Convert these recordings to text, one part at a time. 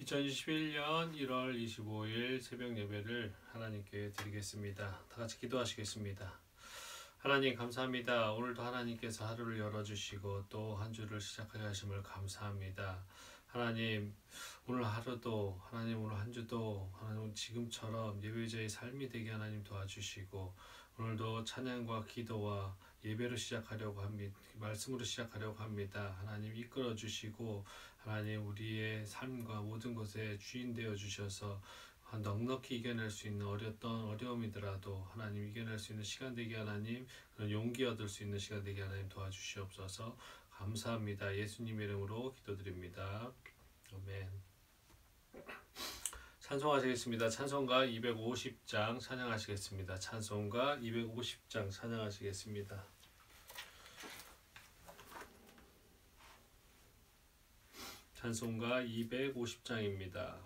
2021년 1월 25일 새벽 예배를 하나님께 드리겠습니다. 다 같이 기도하시겠습니다. 하나님 감사합니다. 오늘도 하나님께서 하루를 열어주시고 또 한 주를 시작하게 하심을 감사합니다. 하나님 오늘 하루도 하나님 오늘 한 주도 하나님 지금처럼 예배자의 삶이 되게 하나님 도와주시고 오늘도 찬양과 기도와 예배로 시작하려고 합니다. 말씀으로 시작하려고 합니다. 하나님 이끌어 주시고 하나님 우리의 삶과 모든 것에 주인 되어 주셔서 넉넉히 이겨낼 수 있는 어렸던 어려움이더라도 하나님 이겨낼 수 있는 시간 되게 하나님 그런 용기 얻을 수 있는 시간 되게 하나님 도와주시옵소서. 감사합니다. 예수님 이름으로 기도드립니다. 아멘. 찬송하시겠습니다. 찬송가 250장 찬양하시겠습니다. 찬송가 250장 찬양하시겠습니다. 찬송가 250장입니다.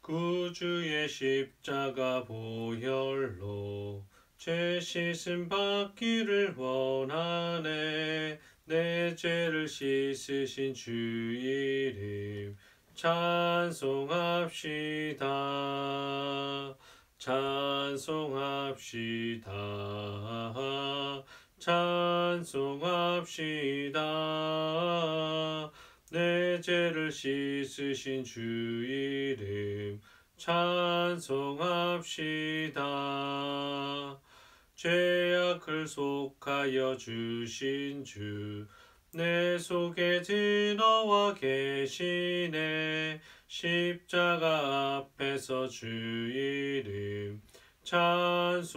구주의 십자가 보혈로 죄 씻음 받기를 원하네. 내 죄를 씻으신 주 이름 찬송합시다. 찬송합시다. 찬송합시다. 내 죄를 씻으신 주 이름 찬송합시다. 죄악을 속하여 주신 주 내 속에 들어와 계시네. 십자가 앞에서 주 이름 찬송합시다.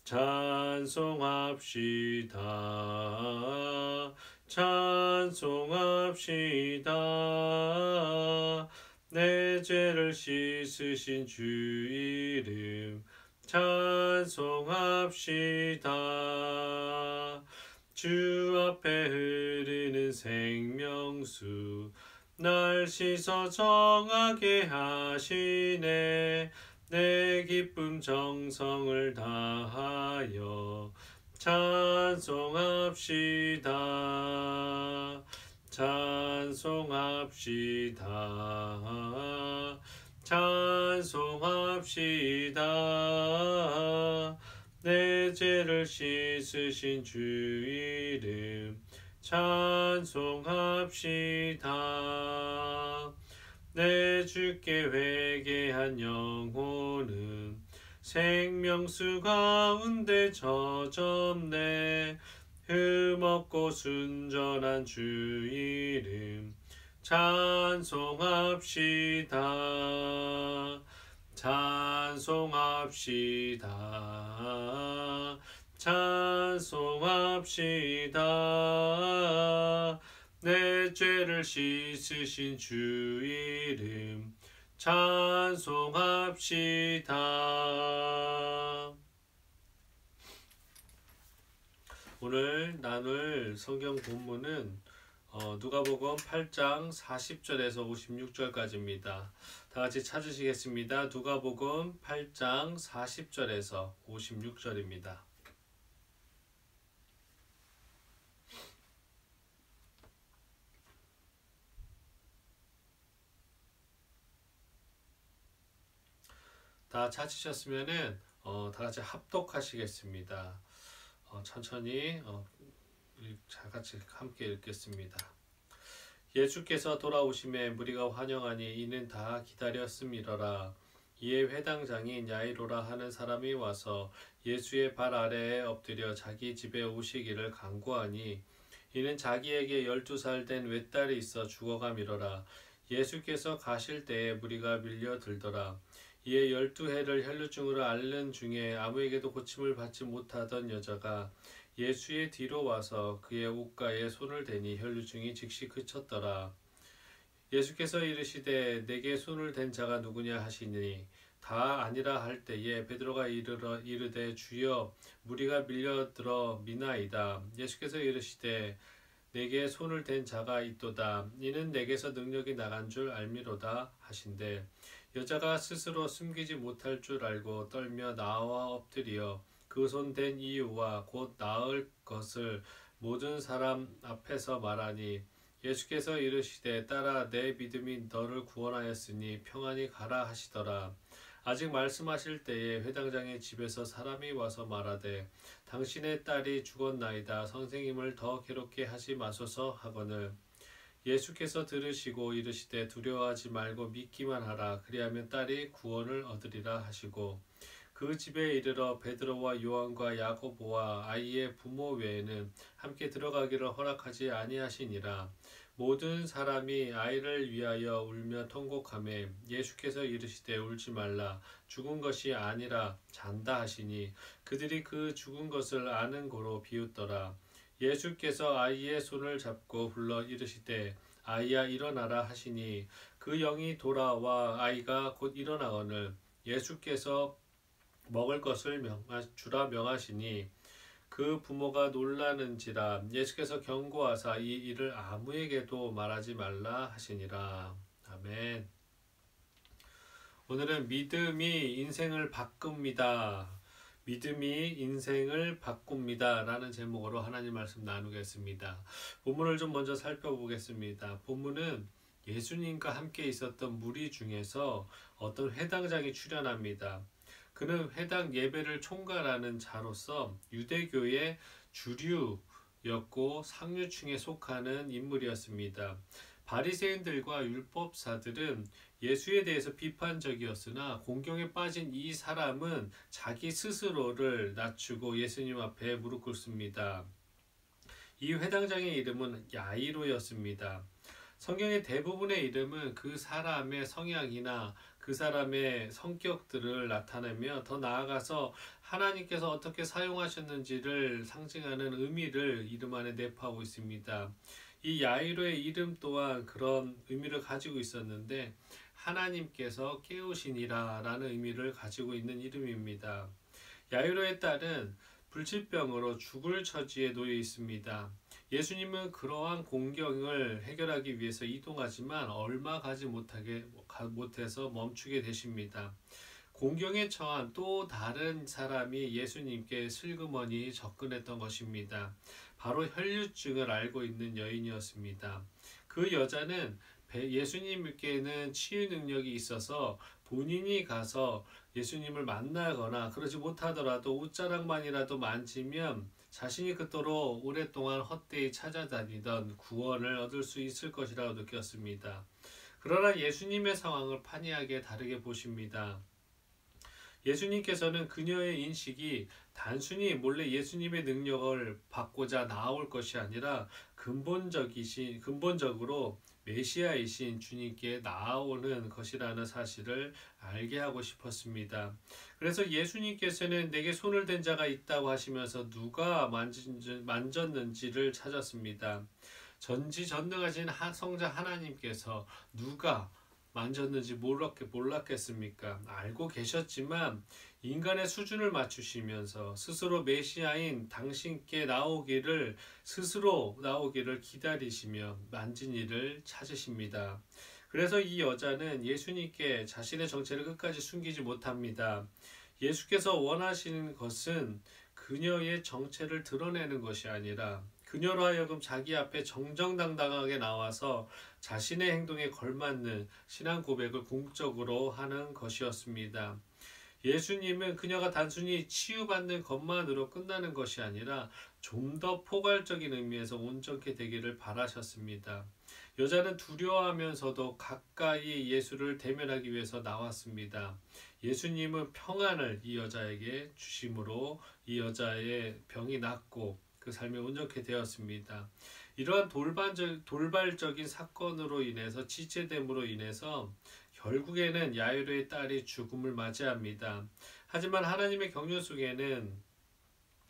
찬송합시다. 찬송합시다. 내 죄를 씻으신 주 이름 찬송합시다. 주 앞에 흐르는 생명수 날 씻어 정하게 하시네. 내 기쁨 정성을 다하여 찬송합시다. 찬송합시다. 찬송합시다. 내 죄를 씻으신 주 이름 찬송합시다. 내 주께 회개한 영혼은 생명수 가운데 젖었네. 흠없고 순전한 주 이름 찬송합시다. 찬송합시다. 찬송합시다. 내 죄를 씻으신 주 이름 찬송합시다. 오늘 나눌 성경 본문은 누가복음 8장 40절에서 56절까지입니다. 다같이 찾으시겠습니다. 누가복음 8장 40절에서 56절입니다. 다 찾으셨으면은 다같이 합독하시겠습니다. 천천히 다같이 함께 읽겠습니다. 예수께서 돌아오심에 무리가 환영하니 이는 다 기다렸음이러라. 이에 회당장인 야이로라 하는 사람이 와서 예수의 발 아래에 엎드려 자기 집에 오시기를 간구하니 이는 자기에게 12살 된 외딸이 있어 죽어가미러라. 예수께서 가실 때에 무리가 밀려들더라. 이에 12해를 혈루증으로 앓는 중에 아무에게도 고침을 받지 못하던 여자가 예수의 뒤로 와서 그의 옷가에 손을 대니 혈루증이 즉시 그쳤더라. 예수께서 이르시되 내게 손을 댄 자가 누구냐 하시니 다 아니라 할 때에 베드로가 이르되 주여 무리가 밀려들어 미나이다. 예수께서 이르시되 내게 손을 댄 자가 있도다. 이는 내게서 능력이 나간 줄 알미로다 하신대. 여자가 스스로 숨기지 못할 줄 알고 떨며 나와 엎드려 그 손 댄 이유와 곧 나을 것을 모든 사람 앞에서 말하니 예수께서 이르시되 딸아 내 믿음이 너를 구원하였으니 평안히 가라 하시더라. 아직 말씀하실 때에 회당장의 집에서 사람이 와서 말하되 당신의 딸이 죽었나이다. 선생님을 더 괴롭게 하지 마소서 하거늘 예수께서 들으시고 이르시되 두려워하지 말고 믿기만 하라. 그리하면 딸이 구원을 얻으리라 하시고 그 집에 이르러 베드로와 요한과 야고보와 아이의 부모 외에는 함께 들어가기를 허락하지 아니하시니라. 모든 사람이 아이를 위하여 울며 통곡하매 예수께서 이르시되 울지 말라. 죽은 것이 아니라 잔다 하시니 그들이 그 죽은 것을 아는 고로 비웃더라. 예수께서 아이의 손을 잡고 불러 이르시되 아이야 일어나라 하시니 그 영이 돌아와 아이가 곧 일어나거늘 예수께서 먹을 것을 주라 명하시니 그 부모가 놀라는지라. 예수께서 경고하사 이 일을 아무에게도 말하지 말라 하시니라. 아멘. 오늘은 믿음이 인생을 바꿉니다. 믿음이 인생을 바꿉니다. 라는 제목으로 하나님 말씀 나누겠습니다. 본문을 좀 먼저 살펴보겠습니다. 본문은 예수님과 함께 있었던 무리 중에서 어떤 회당장이 출연합니다. 그는 회당 예배를 총괄하는 자로서 유대교의 주류였고 상류층에 속하는 인물이었습니다. 바리새인들과 율법사들은 예수에 대해서 비판적이었으나 공경에 빠진 이 사람은 자기 스스로를 낮추고 예수님 앞에 무릎 꿇습니다. 이 회당장의 이름은 야이로였습니다. 성경의 대부분의 이름은 그 사람의 성향이나 그 사람의 성격들을 나타내며 더 나아가서 하나님께서 어떻게 사용하셨는지를 상징하는 의미를 이름 안에 내포하고 있습니다. 이 야이로의 이름 또한 그런 의미를 가지고 있었는데 하나님께서 깨우시니라 라는 의미를 가지고 있는 이름입니다. 야이로의 딸은 불치병으로 죽을 처지에 놓여 있습니다. 예수님은 그러한 공경을 해결하기 위해서 이동하지만 얼마 가지 못해서 멈추게 되십니다. 공경에 처한 또 다른 사람이 예수님께 슬그머니 접근했던 것입니다. 바로 혈류증을 앓고 있는 여인이었습니다. 그 여자는 예수님께는 치유 능력이 있어서 본인이 가서 예수님을 만나거나 그러지 못하더라도 옷자락만이라도 만지면 자신이 그토록 오랫동안 헛되이 찾아다니던 구원을 얻을 수 있을 것이라고 느꼈습니다. 그러나 예수님의 상황을 판이하게 다르게 보십니다. 예수님께서는 그녀의 인식이 단순히 몰래 예수님의 능력을 받고자 나올 것이 아니라 근본적으로 메시아이신 주님께 나아오는 것이라는 사실을 알게 하고 싶었습니다. 그래서 예수님께서는 내게 손을 댄 자가 있다고 하시면서 누가 만졌는지를 찾았습니다. 전지전능하신 성자 하나님께서 누가 만졌는지 몰랐겠습니까? 알고 계셨지만 인간의 수준을 맞추시면서 스스로 메시아인 당신께 스스로 나오기를 기다리시며 만진 이를 찾으십니다. 그래서 이 여자는 예수님께 자신의 정체를 끝까지 숨기지 못합니다. 예수께서 원하시는 것은 그녀의 정체를 드러내는 것이 아니라 그녀로 하여금 자기 앞에 정정당당하게 나와서 자신의 행동에 걸맞는 신앙 고백을 공적으로 하는 것이었습니다. 예수님은 그녀가 단순히 치유받는 것만으로 끝나는 것이 아니라 좀 더 포괄적인 의미에서 온전케 되기를 바라셨습니다. 여자는 두려워하면서도 가까이 예수를 대면하기 위해서 나왔습니다. 예수님은 평안을 이 여자에게 주심으로 이 여자의 병이 낫고 그 삶이 온전케 되었습니다. 이러한 돌발적인 사건으로 인해서 지체됨으로 인해서 결국에는 야이로의 딸이 죽음을 맞이합니다. 하지만 하나님의 경륜 속에는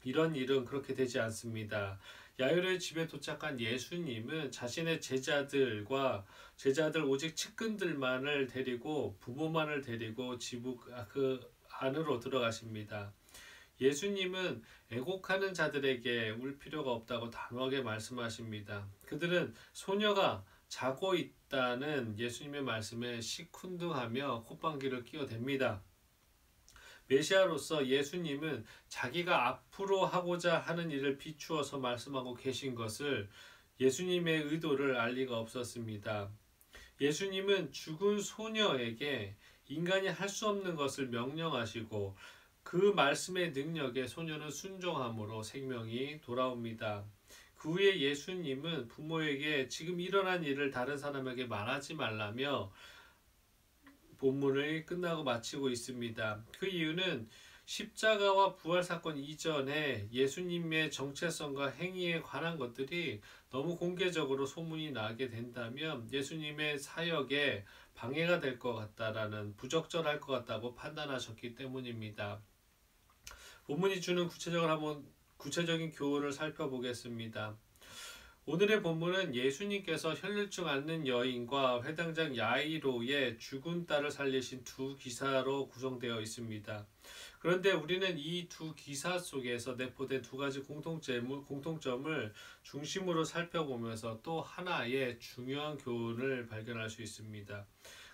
이런 일은 그렇게 되지 않습니다. 야이로의 집에 도착한 예수님은 자신의 제자들 오직 측근들만을 데리고 부모만을 데리고 그 안으로 들어가십니다. 예수님은 애곡하는 자들에게 울 필요가 없다고 단호하게 말씀하십니다. 그들은 소녀가 자고 있다는 예수님의 말씀에 시큰둥하며 콧방귀를 끼어댑니다. 메시아로서 예수님은 자기가 앞으로 하고자 하는 일을 비추어서 말씀하고 계신 것을 예수님의 의도를 알 리가 없었습니다. 예수님은 죽은 소녀에게 인간이 할 수 없는 것을 명령하시고 그 말씀의 능력에 소녀는 순종함으로 생명이 돌아옵니다. 그 후에 예수님은 부모에게 지금 일어난 일을 다른 사람에게 말하지 말라며 본문을 끝나고 마치고 있습니다. 그 이유는 십자가와 부활 사건 이전에 예수님의 정체성과 행위에 관한 것들이 너무 공개적으로 소문이 나게 된다면 예수님의 사역에 방해가 될 것 같다라는, 부적절할 것 같다고 판단하셨기 때문입니다. 본문이 주는 구체적인 교훈을 살펴보겠습니다. 오늘의 본문은 예수님께서 혈류증 앓는 여인과 회당장 야이로의 죽은 딸을 살리신 두 기사로 구성되어 있습니다. 그런데 우리는 이 두 기사 속에서 내포된 두 가지 공통점을 중심으로 살펴보면서 또 하나의 중요한 교훈을 발견할 수 있습니다.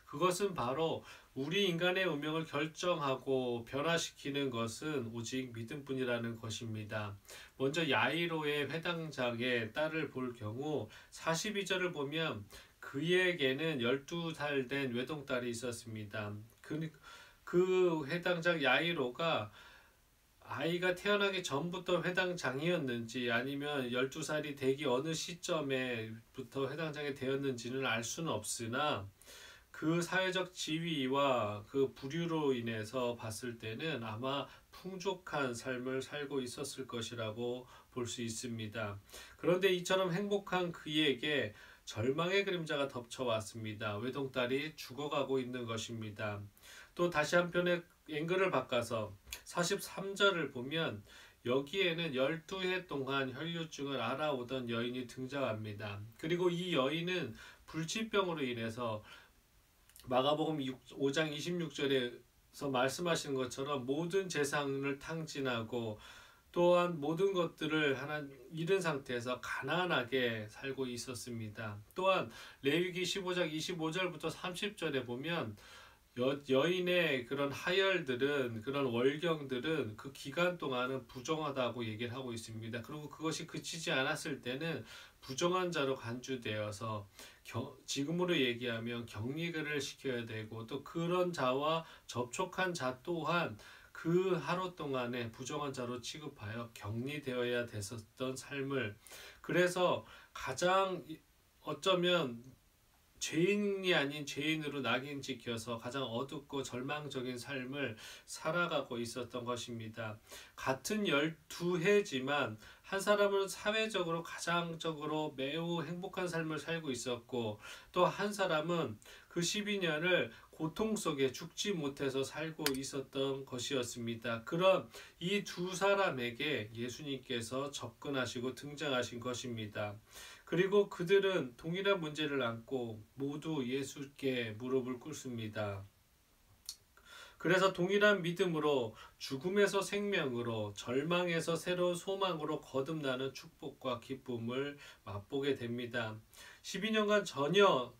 그것은 바로 우리 인간의 운명을 결정하고 변화시키는 것은 오직 믿음뿐이라는 것입니다. 먼저 야이로의 회당장의 딸을 볼 경우 42절을 보면 그에게는 12살 된 외동딸이 있었습니다. 그 회당장 야이로가 아이가 태어나기 전부터 회당장이었는지 아니면 12살이 되기 어느 시점에부터 회당장이 되었는지는 알 수는 없으나 그 사회적 지위와 그 부류로 인해서 봤을 때는 아마 풍족한 삶을 살고 있었을 것이라고 볼 수 있습니다. 그런데 이처럼 행복한 그에게 절망의 그림자가 덮쳐왔습니다. 외동딸이 죽어가고 있는 것입니다. 또 다시 한편의 앵글을 바꿔서 43절을 보면 여기에는 12해 동안 혈류증을 앓아오던 여인이 등장합니다. 그리고 이 여인은 불치병으로 인해서 마가복음 5장 26절에서 말씀하시는 것처럼 모든 재산을 탕진하고 또한 모든 것들을 하나 잃은 상태에서 가난하게 살고 있었습니다. 또한 레위기 15장 25절부터 30절에 보면 여인의 그런 하혈들은, 그런 월경들은 그 기간 동안은 부정하다고 얘기를 하고 있습니다. 그리고 그것이 그치지 않았을 때는 부정한 자로 간주되어서 지금으로 얘기하면 격리를 시켜야 되고, 또 그런 자와 접촉한 자 또한 그 하루 동안에 부정한 자로 취급하여 격리되어야 됐었던 삶을, 그래서 가장 어쩌면 죄인이 아닌 죄인으로 낙인 찍혀서 가장 어둡고 절망적인 삶을 살아가고 있었던 것입니다. 같은 12해지만 한 사람은 사회적으로 가장적으로 매우 행복한 삶을 살고 있었고, 또 한 사람은 그 12년을 고통 속에 죽지 못해서 살고 있었던 것이었습니다. 그런 이 두 사람에게 예수님께서 접근하시고 등장하신 것입니다. 그리고 그들은 동일한 문제를 안고 모두 예수께 무릎을 꿇습니다. 그래서 동일한 믿음으로 죽음에서 생명으로, 절망에서 새로운 소망으로 거듭나는 축복과 기쁨을 맛보게 됩니다. 12년간 전혀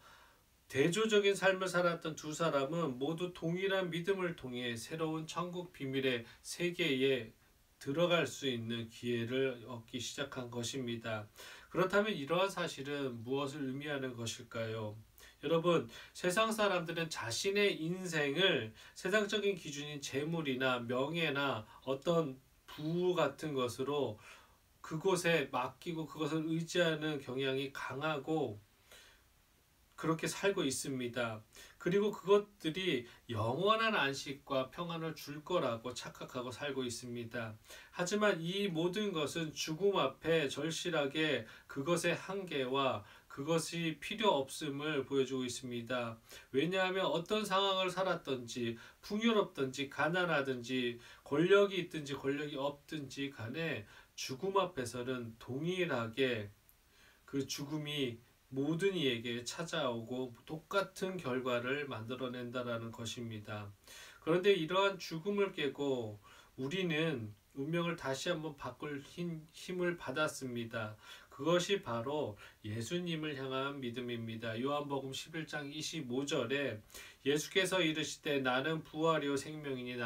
대조적인 삶을 살았던 두 사람은 모두 동일한 믿음을 통해 새로운 천국 비밀의 세계에 들어갈 수 있는 기회를 얻기 시작한 것입니다. 그렇다면 이러한 사실은 무엇을 의미하는 것일까요? 여러분, 세상 사람들은 자신의 인생을 세상적인 기준인 재물이나 명예나 어떤 부호 같은 것으로 그곳에 맡기고 그것을 의지하는 경향이 강하고 그렇게 살고 있습니다. 그리고 그것들이 영원한 안식과 평안을 줄 거라고 착각하고 살고 있습니다. 하지만 이 모든 것은 죽음 앞에 절실하게 그것의 한계와 그것이 필요 없음을 보여주고 있습니다. 왜냐하면 어떤 상황을 살았든지 풍요롭든지 가난하든지 권력이 있든지 권력이 없든지 간에 죽음 앞에서는 동일하게 그 죽음이 모든 이에게 찾아오고 똑같은 결과를 만들어낸다라는 것입니다. 그런데 이러한 죽음을 깨고 우리는 운명을 다시 한번 바꿀 힘을 받았습니다. 그것이 바로 예수님을 향한 믿음입니다. 요한복음 11장 25절에 예수께서 이르시되 나는 부활이요 생명이니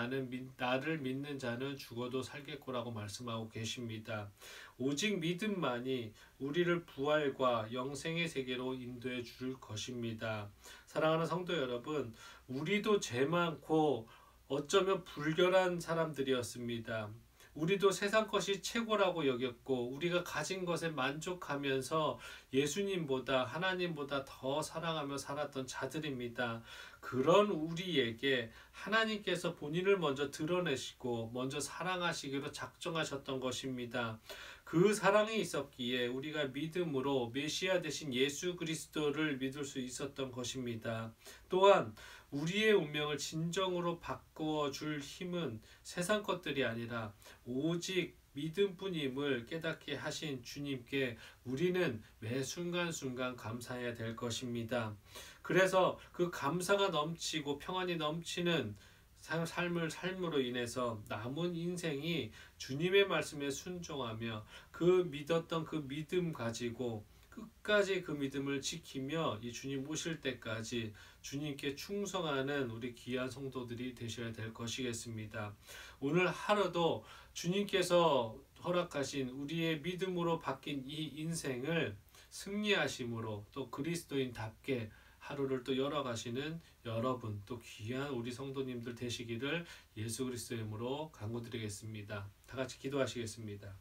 나를 믿는 자는 죽어도 살겠고라고 말씀하고 계십니다. 오직 믿음만이 우리를 부활과 영생의 세계로 인도해 줄 것입니다. 사랑하는 성도 여러분, 우리도 죄 많고 어쩌면 불결한 사람들이었습니다. 우리도 세상 것이 최고라고 여겼고 우리가 가진 것에 만족하면서 예수님보다 하나님보다 더 사랑하며 살았던 자들입니다. 그런 우리에게 하나님께서 본인을 먼저 드러내시고 먼저 사랑하시기로 작정하셨던 것입니다. 그 사랑이 있었기에 우리가 믿음으로 메시아 되신 예수 그리스도를 믿을 수 있었던 것입니다. 또한 우리의 운명을 진정으로 바꾸어 줄 힘은 세상 것들이 아니라 오직 믿음뿐임을 깨닫게 하신 주님께 우리는 매 순간순간 감사해야 될 것입니다. 그래서 그 감사가 넘치고 평안이 넘치는 삶으로 인해서 남은 인생이 주님의 말씀에 순종하며 그 믿었던 그 믿음 가지고 끝까지 그 믿음을 지키며 이 주님 오실 때까지 주님께 충성하는 우리 귀한 성도들이 되셔야 될 것이겠습니다. 오늘 하루도 주님께서 허락하신 우리의 믿음으로 바뀐 이 인생을 승리하심으로 또 그리스도인답게 하루를 또 열어가시는 여러분 또 귀한 우리 성도님들 되시기를 예수 그리스도의 이름으로 간구드리겠습니다. 다 같이 기도하시겠습니다.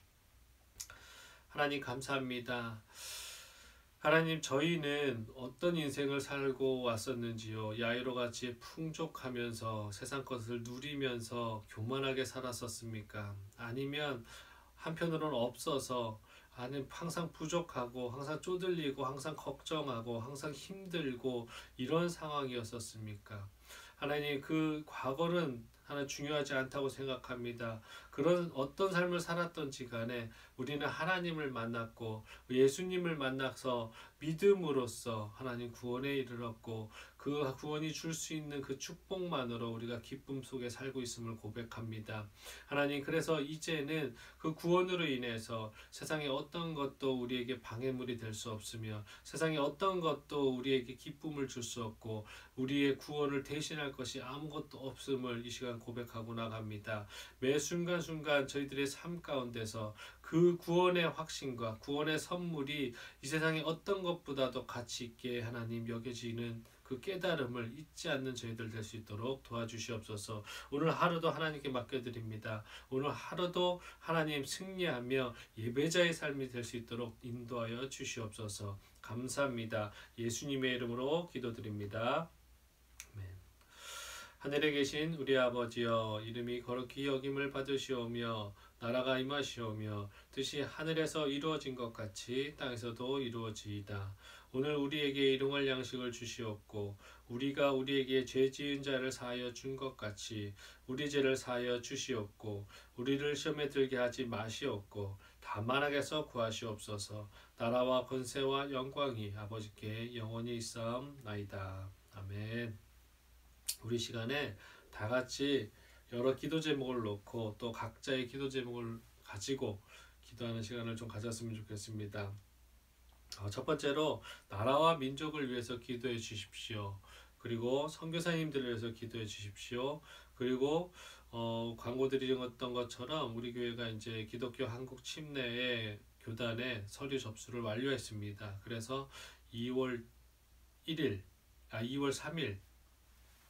하나님 감사합니다. 하나님, 저희는 어떤 인생을 살고 왔었는지요. 야이로같이 풍족하면서 세상 것을 누리면서 교만하게 살았었습니까? 아니면 한편으로는 없어서 항상 부족하고 항상 쪼들리고 항상 걱정하고 항상 힘들고 이런 상황이었었습니까? 하나님, 그 과거는 하나 중요하지 않다고 생각합니다. 그런 어떤 삶을 살았던지 간에 우리는 하나님을 만났고 예수님을 만나서 믿음으로써 하나님 구원에 이르렀고 그 구원이 줄 수 있는 그 축복만으로 우리가 기쁨 속에 살고 있음을 고백합니다. 하나님, 그래서 이제는 그 구원으로 인해서 세상에 어떤 것도 우리에게 방해물이 될 수 없으며 세상에 어떤 것도 우리에게 기쁨을 줄 수 없고 우리의 구원을 대신할 것이 아무것도 없음을 이 시간 고백하고 나갑니다. 매 순간순간 저희들의 삶 가운데서 그 구원의 확신과 구원의 선물이 이 세상의 어떤 것보다도 가치 있게 하나님 여겨지는 그 깨달음을 잊지 않는 저희들 될 수 있도록 도와주시옵소서. 오늘 하루도 하나님께 맡겨드립니다. 오늘 하루도 하나님 승리하며 예배자의 삶이 될 수 있도록 인도하여 주시옵소서. 감사합니다. 예수님의 이름으로 기도드립니다. 아멘. 하늘에 계신 우리 아버지여, 이름이 거룩히 여김을 받으시오며 나라가 임하시오며 뜻이 하늘에서 이루어진 것 같이 땅에서도 이루어지이다. 오늘 우리에게 일용할 양식을 주시옵고 우리가 우리에게 죄 지은 자를 사하여 준 것 같이 우리 죄를 사하여 주시옵고 우리를 시험에 들게 하지 마시옵고 다만 악에서 구하시옵소서. 나라와 권세와 영광이 아버지께 영원히 있사옵나이다. 아멘. 우리 시간에 다 같이 여러 기도 제목을 놓고 또 각자의 기도 제목을 가지고 기도하는 시간을 좀 가졌으면 좋겠습니다. 첫 번째로 나라와 민족을 위해서 기도해 주십시오. 그리고 선교사님들을 위해서 기도해 주십시오. 그리고 광고 드렸던 것처럼 우리 교회가 이제 기독교 한국 침례의 교단에 서류 접수를 완료했습니다. 그래서 2월 3일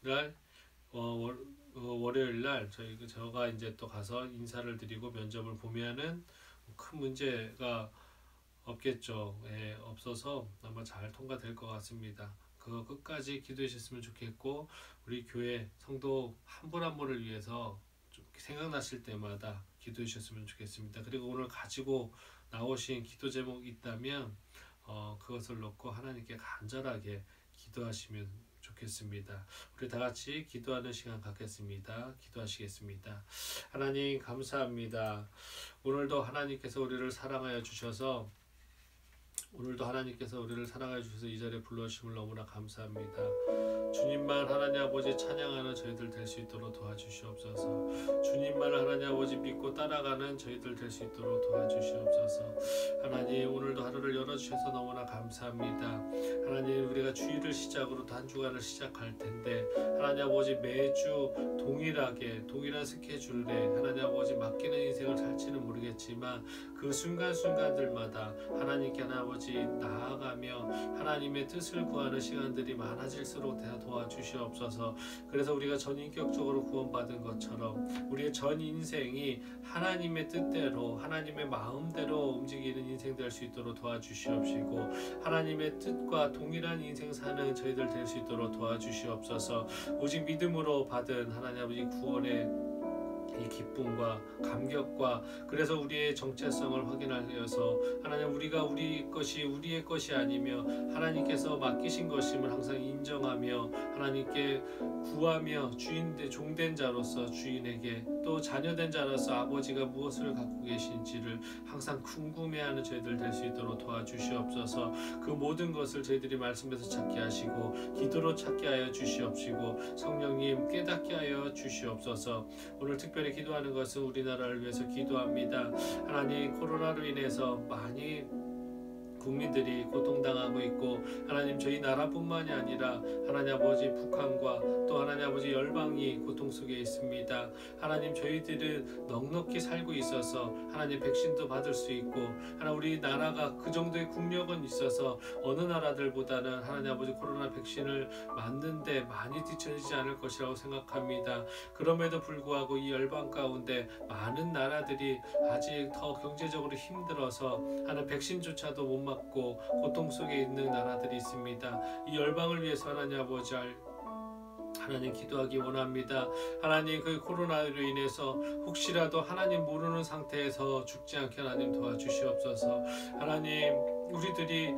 날 월요일 날 저가 이제 또 가서 인사를 드리고 면접을 보면은 큰 문제가 없겠죠. 예, 없어서 아마 잘 통과될 것 같습니다. 그거 끝까지 기도해 주셨으면 좋겠고 우리 교회 성도 한 분 한 분을 위해서 좀 생각나실 때마다 기도해 주셨으면 좋겠습니다. 그리고 오늘 가지고 나오신 기도 제목 있다면 그것을 놓고 하나님께 간절하게 기도하시면 좋겠습니다. 우리 다 같이 기도하는 시간 갖겠습니다. 기도하시겠습니다. 하나님 감사합니다. 오늘도 하나님께서 우리를 사랑하여 주셔서 이 자리에 불러주심을 너무나 감사합니다. 주님만 하나님 아버지 찬양하는 저희들 될 수 있도록 도와주시옵소서. 주님만 말을 하나님 아버지 믿고 따라가는 저희들 될 수 있도록 도와주시옵소서. 하나님 오늘도 하루를 열어주셔서 너무나 감사합니다. 하나님 우리가 주일을 시작으로 한 주간을 시작할 텐데 하나님 아버지 매주 동일하게 동일한 스케줄에 하나님 아버지 맡기는 인생을 살지는 모르겠지만 그 순간순간들마다 하나님께 하나님 아버지 나아가며 하나님의 뜻을 구하는 시간들이 많아질수록 도와주시옵소서. 그래서 우리가 전인격적으로 구원받은 것처럼 우리의 전 인생이 하나님의 뜻대로 하나님의 마음대로 움직이는 인생 될 수 있도록 도와주시옵시고 하나님의 뜻과 동일한 인생 사는 저희들 될 수 있도록 도와주시옵소서. 오직 믿음으로 받은 하나님 아버지 구원의 이 기쁨과 감격과 그래서 우리의 정체성을 확인하여서 하나님 우리가 우리의 것이 아니며 하나님께서 맡기신 것임을 항상 인정하며 하나님께 구하며 종된 자로서 주인에게 또 자녀된 자로서 아버지가 무엇을 갖고 계신지를 항상 궁금해하는 저희들 될 수 있도록 도와주시옵소서. 그 모든 것을 저희들이 말씀에서 찾게 하시고 기도로 찾게 하여 주시옵시고 성령님 깨닫게 하여 주시옵소서. 오늘 특별히 기도하는 것은 우리나라를 위해서 기도합니다. 하나님 코로나로 인해서 많이 국민들이 고통당하고 있고 하나님 저희 나라뿐만이 아니라 하나님 아버지 북한과 또 하나님 아버지 열방이 고통 속에 있습니다. 하나님 저희들은 넉넉히 살고 있어서 하나님 백신도 받을 수 있고 하나님 우리 나라가 그 정도의 국력은 있어서 어느 나라들보다는 하나님 아버지 코로나 백신을 맞는데 많이 뒤처지지 않을 것이라고 생각합니다. 그럼에도 불구하고 이 열방 가운데 많은 나라들이 아직 더 경제적으로 힘들어서 하나님 백신조차도 못 맞고 고통 속에 있는 나라들이 있습니다. 이 열방을 위해서 하나님 아버지 하나님 기도하기 원합니다. 하나님 그 코로나로 인해서 혹시라도 하나님 모르는 상태에서 죽지 않게 하나님 도와주시옵소서. 하나님 우리들이